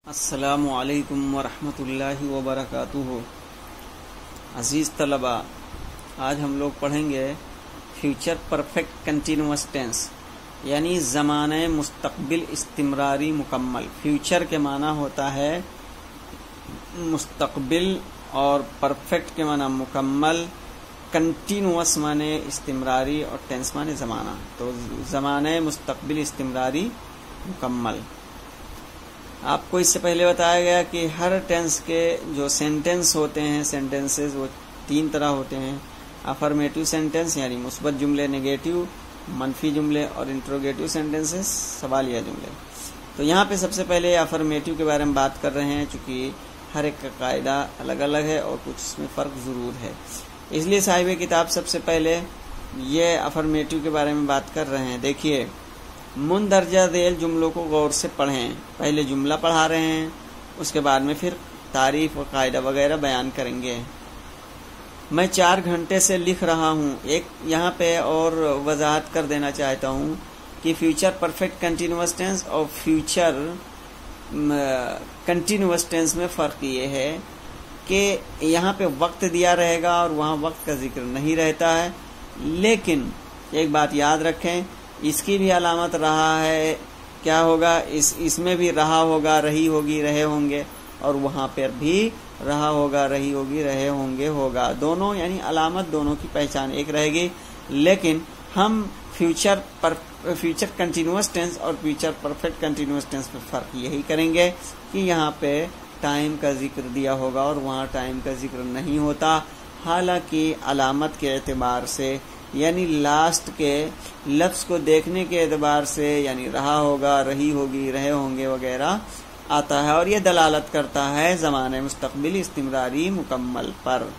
अस्सलामु अलैकुम वरहमतुल्लाहि वबरकातुहू। अज़ीज़ तलबा, आज हम लोग पढ़ेंगे फ्यूचर परफेक्ट कंटिन्यूअस टेंस यानी ज़माने मुस्तक़बिल इस्तिमरारी मुकम्मल। फ्यूचर के माना होता है मुस्तक़बिल और परफेक्ट के माना मुकम्मल, कंटिन्यूअस माने इस्तिमरारी और टेंस माने ज़माना। तो ज़माने मुस्तक़बिल इस्तिमरारी मुकम्मल। आपको इससे पहले बताया गया कि हर टेंस के जो सेंटेंस होते हैं, सेंटेंसेस वो तीन तरह होते हैं। अफर्मेटिव सेंटेंस यानी मुस्बत जुमले, नेगेटिव मनफी जुमले और इंट्रोगेटिव सेंटेंसेस सवालिया जुमले। तो यहाँ पे सबसे पहले अफर्मेटिव के बारे में बात कर रहे हैं, चूंकि हर एक का कायदा अलग अलग है और कुछ इसमें फ़र्क ज़रूर है, इसलिए साहिब किताब सबसे पहले ये अफर्मेटिव के बारे में बात कर रहे हैं। देखिए, मुंदरजा ज़ैल जुमलों को गौर से पढ़ें। पहले जुमला पढ़ा रहे हैं, उसके बाद में फिर तारीफ और कायदा वगैरह बयान करेंगे। मैं 4 घंटे से लिख रहा हूँ। एक यहाँ पे और वजाहत कर देना चाहता हूँ कि फ्यूचर परफेक्ट कंटिन्यूअस टेंस और फ्यूचर कंटिन्यूअस टेंस में फ़र्क ये है कि यहाँ पे वक्त दिया रहेगा और वहाँ वक्त का जिक्र नहीं रहता है। लेकिन एक बात याद रखें, इसकी भी अलामत रहा है, क्या होगा, इसमें भी रहा होगा, रही होगी, रहे होंगे, और वहाँ पर भी रहा होगा, रही होगी, रहे होंगे होगा। दोनों यानी अलामत दोनों की पहचान एक रहेगी। लेकिन हम फ्यूचर कंटिन्यूअस टेंस और फ्यूचर परफेक्ट कंटिन्यूअस टेंस पे फ़र्क यही करेंगे कि यहाँ पे टाइम का जिक्र दिया होगा और वहाँ टाइम का जिक्र नहीं होता। हालांकि अलामत के एतबार से यानी लास्ट के लफ्ज़ को देखने के एतबार से यानी रहा होगा, रही होगी, रहे होंगे वगैरह आता है, और ये दलालत करता है ज़माने मुस्तक़बिल इस्तिमरारी मुकम्मल पर।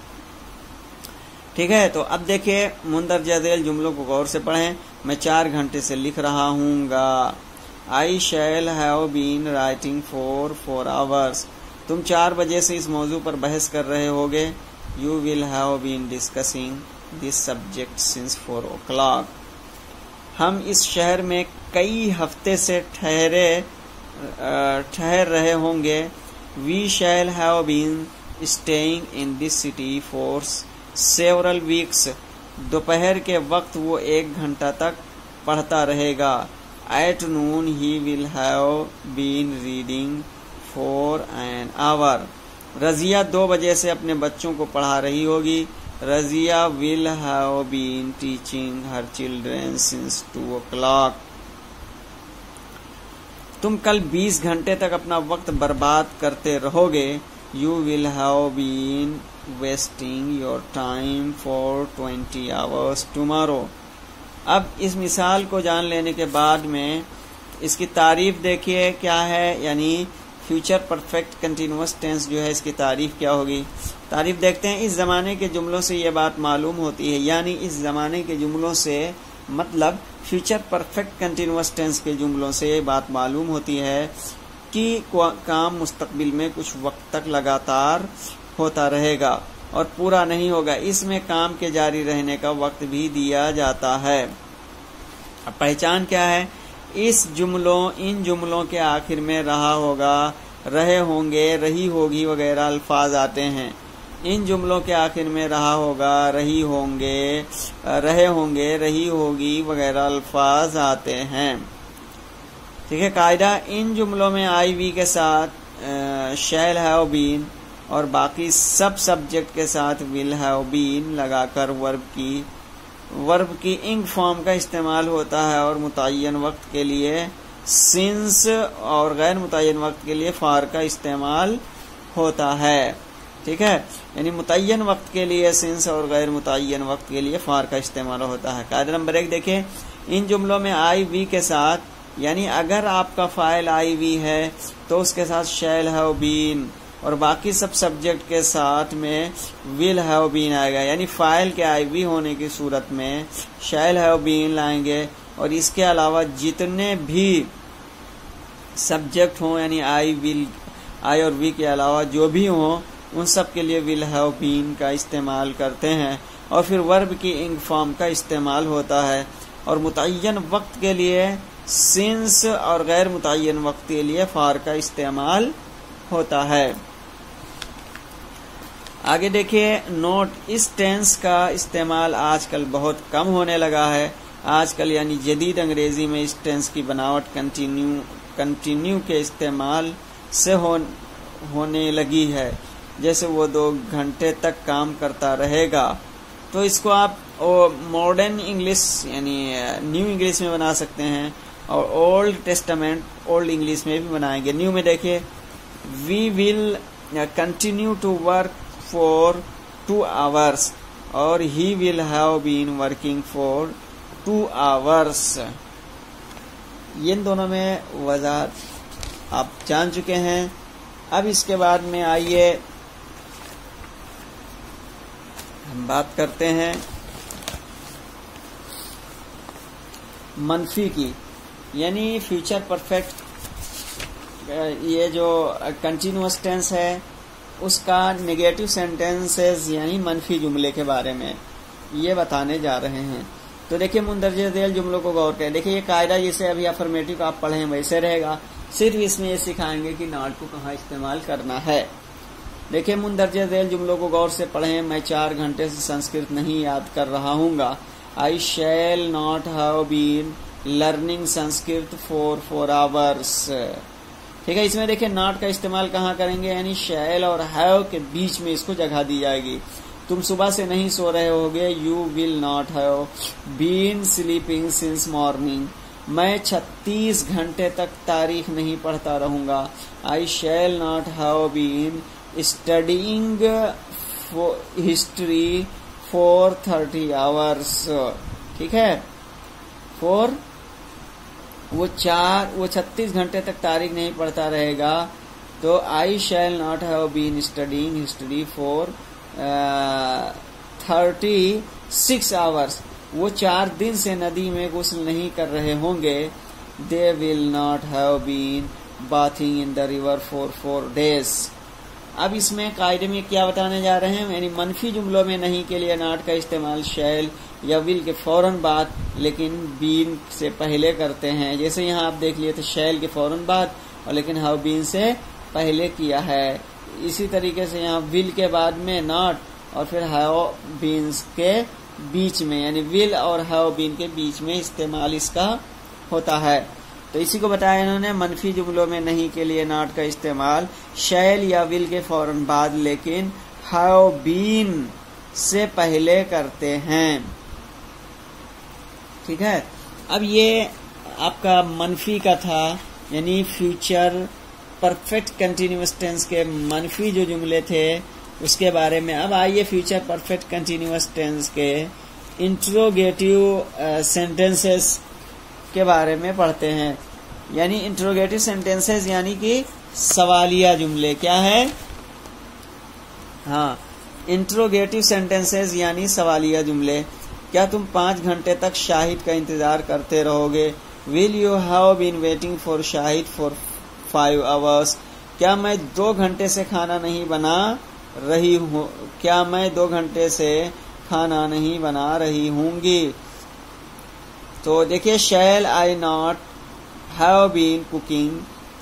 ठीक है, तो अब देखिए, मुंदरजा ज़ैल जुमलों को गौर से पढ़ें। मैं 4 घंटे से लिख रहा हूँगा। I shall have been writing for 4 hours. तुम 4 बजे से इस मौजू पर बहस कर रहे होगे। You will have been discussing this subject since 4 o'clock। हम इस शहर में कई हफ्ते से ठहर रहे होंगे। We shall have been staying in this city for several weeks. दोपहर के वक्त वो 1 घंटा तक पढ़ता रहेगा। At noon he will have been reading for an hour. Razia 2 बजे से अपने बच्चों को पढ़ा रही होगी। Razia will have been teaching her children since 2 o'clock। तुम कल 20 घंटे तक अपना वक्त बर्बाद करते रहोगे। You will have been wasting your time for 20 hours tomorrow. अब इस मिसाल को जान लेने के बाद में इसकी तारीफ देखिए क्या है, यानी फ्यूचर परफेक्ट कंटिन्यूअस टेंस जो है, इसकी तारीफ क्या होगी। तारीफ देखते हैं। इस ज़माने के जुमलों से ये बात मालूम होती है, यानी इस ज़माने के जुमलों से मतलब फ्यूचर परफेक्ट कंटिन्यूअस टेंस के जुमलों से ये बात मालूम होती है कि काम मुस्तकबिल में कुछ वक्त तक लगातार होता रहेगा और पूरा नहीं होगा। इसमें काम के जारी रहने का वक्त भी दिया जाता है। अब पहचान क्या है, इन जुमलों के आखिर में रहा होगा, रहे होंगे, रही होगी वगैरह अल्फाज आते हैं। इन जुमलों के आखिर में रहा होगा, रही होंगे, रहे होंगे, रही होगी वगैरह अल्फाज आते हैं। ठीक है, कायदा, इन जुमलों में आई वी के साथ शैल हैव बीन और बाकी सब सब्जेक्ट के साथ विल हैव बीन लगाकर वर्ब की इंग फॉर्म का इस्तेमाल होता है और मुतय्यन वक्त के लिए सिंस और गैर मुतय्यन वक्त के लिए फार का इस्तेमाल होता है। ठीक है, यानी मुतय्यन वक्त के लिए सिंस और गैर मुतय्यन वक्त के लिए फार का इस्तेमाल होता है। कायदा नंबर 1 देखिए, इन जुमलों में आई वी के साथ यानी अगर आपका फाइल आई वी है तो उसके साथ शैल हैव बीन और बाकी सब सब्जेक्ट के साथ में विल हैव बीन आएगा। यानी फाइल के आई वी होने की सूरत में शैल हैव बीन लाएंगे और इसके अलावा जितने भी सब्जेक्ट हों, यानी आई और वी के अलावा जो भी हों, उन सब के लिए विल हैव बीन का इस्तेमाल करते हैं और फिर वर्ब की इंग फॉर्म का इस्तेमाल होता है। और मुतय्यन वक्त के लिए सिंस और गैर मुतय्यन वक्त के लिए फार का इस्तेमाल होता है। आगे देखिए नोट, इस टेंस का इस्तेमाल आजकल बहुत कम होने लगा है। आजकल यानी जदीद अंग्रेजी में इस टेंस की बनावट कंटिन्यू के इस्तेमाल से होने लगी है। जैसे वो 2 घंटे तक काम करता रहेगा, तो इसको आप मॉडर्न इंग्लिश यानी न्यू इंग्लिश में बना सकते हैं, और ओल्ड टेस्टामेंट ओल्ड इंग्लिश में भी बनाएंगे। न्यू में देखिए, we will continue to work for 2 hours और he will have been working for 2 hours. इन दोनों में वजाहत आप जान चुके हैं। अब इसके बाद में आइए हम बात करते हैं मनफी की, यानी फ्यूचर परफेक्ट। ये जो कंटिन्यूअस टेंस है उसका नेगेटिव सेंटेंसेस यानी मनफी जुमले के बारे में ये बताने जा रहे हैं। तो देखिए मुंदरजे झेल जुमलों को गौर करें। देखिए ये कायदा जैसे अभी अफर्मेटिव आप पढ़े वैसे रहेगा, सिर्फ इसमें ये सिखाएंगे कि नॉट को कहाँ इस्तेमाल करना है। देखिए मुंदरजे झेल जुमलों को गौर से पढ़ें। मैं 4 घंटे से संस्कृत नहीं याद कर रहा हूँगा। I shall not have been learning Sanskrit for 4 hours. ठीक है, इसमें देखिए नॉट का इस्तेमाल कहाँ करेंगे, यानी शैल और हैव के बीच में इसको जगह दी जाएगी। तुम सुबह से नहीं सो रहे होगे, you will not have been sleeping since morning. मैं 36 घंटे तक तारीख नहीं पढ़ता रहूंगा। I shall not have been studying history for 30 hours. ठीक है, फॉर वो 36 घंटे तक तारीख नहीं पढ़ता रहेगा, तो I shall not have been studying history for 36 hours. वो 4 दिन से नदी में गुस्ल नहीं कर रहे होंगे। They will not have been bathing in the river for 4 days। अब इसमें कायदे में क्या बताने जा रहे हैं, यानी मनफी जुमलों में नहीं के लिए नॉट का इस्तेमाल शैल या विल के फौरन बाद लेकिन बीन से पहले करते हैं। जैसे यहाँ आप देख लिए थे शैल के फौरन बाद, और लेकिन हैव बीन से पहले किया है। इसी तरीके से यहाँ विल के बाद में नॉट, और फिर हैव बीन के बीच में, यानी विल और हैव बीन के बीच में इस्तेमाल इसका होता है। तो इसी को बताया इन्होंने, मनफी जुमलों में नहीं के लिए नॉट का इस्तेमाल शैल या विल के फौरन बाद लेकिन हैव बीन से पहले करते हैं। ठीक है, अब ये आपका मनफी का था, यानी फ्यूचर परफेक्ट कंटिन्यूअस टेंस के मनफी जो जुमले थे उसके बारे में। अब आइए फ्यूचर परफेक्ट कंटिन्यूअस टेंस के इंट्रोगेटिव सेंटेंसेस के बारे में पढ़ते हैं। यानी इंट्रोगेटिव सेंटेंसेस यानी कि सवालिया जुमले। क्या है? हाँ, इंट्रोगेटिव सेंटेंसेस यानी सवालिया जुमले। क्या तुम 5 घंटे तक शाहिद का इंतजार करते रहोगे? Will you have been waiting for Shahid for 5 hours. क्या मैं 2 घंटे से खाना नहीं बना रही हूँ? क्या मैं 2 घंटे से खाना नहीं बना रही हूँगी? तो देखिए, shall I not have been cooking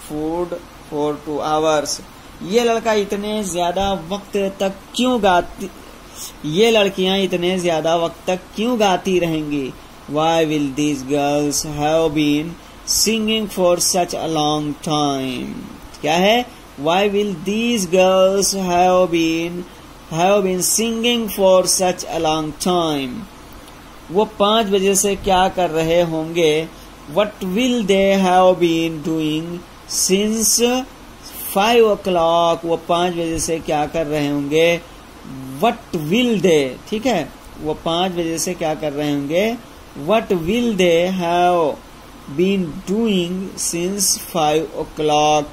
food for 2 hours. ये लड़का इतने ज्यादा वक्त तक क्यों गाती, ये लड़कियां इतने ज्यादा वक्त तक क्यों गाती रहेंगी? Why will these girls have been singing for such a long time? क्या है? Why will these girls have been singing for such a long time? वो 5 बजे से क्या कर रहे होंगे? What will they have been doing since 5 o'clock? वो 5 बजे से क्या कर रहे होंगे? What will they? ठीक है, वो 5 बजे से क्या कर रहे होंगे? What will they have been doing since 5 o'clock?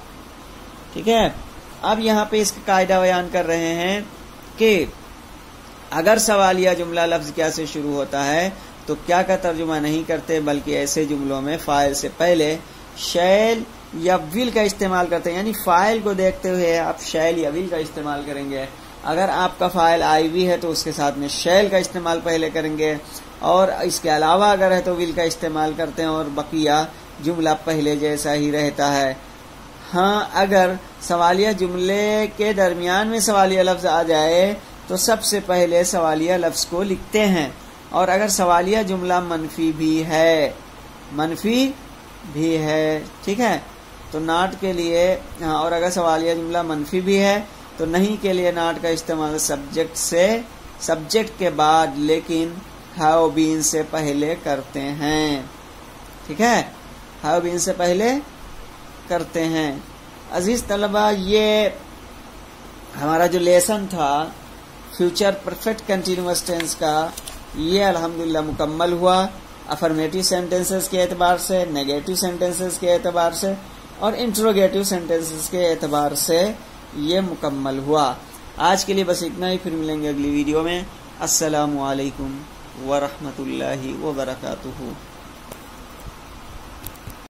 ठीक है, अब यहाँ पे इसका कायदा बयान कर रहे हैं कि अगर सवालिया जुमला लफ्ज क्या से शुरू होता है तो क्या का तर्जुमा नहीं करते, बल्कि ऐसे जुमलों में फाइल से पहले शैल या विल का इस्तेमाल करते हैं। यानी फाइल को देखते हुए आप शैल या विल का इस्तेमाल करेंगे। अगर आपका फाइल आई वी है तो उसके साथ में शैल का इस्तेमाल पहले करेंगे, और इसके अलावा अगर है तो विल का इस्तेमाल करते हैं, और बकिया जुमला पहले जैसा ही रहता है। हाँ, अगर सवालिया जुमले के दरमियान में सवालिया लफ्ज आ जाए तो सबसे पहले सवालिया लफ्ज को लिखते हैं। और अगर सवालिया जुमला मनफी भी है, ठीक है, तो नॉट के लिए, हाँ, और अगर सवालिया जुमला मनफी भी है तो नहीं के लिए नॉट का इस्तेमाल सब्जेक्ट के बाद लेकिन हैव बीन से पहले करते हैं। ठीक है, हैव बीन से पहले करते हैं। अजीज तलबा, ये हमारा जो लेसन था फ्यूचर परफेक्ट कंटिन्यूअस टेंस का, ये अल्हम्दुलिल्लाह मुकम्मल हुआ। अफर्मेटिव सेंटेंसेस के एतबार से, नेगेटिव सेंटेंसेस के एतबार से और इंट्रोगेटिव सेंटेंसेस के एतबार से ये मुकम्मल हुआ। आज के लिए बस इतना ही, फिर मिलेंगे अगली वीडियो में। अस्सलामु अलैकुम व रहमतुल्लाहि व बरकातुहू।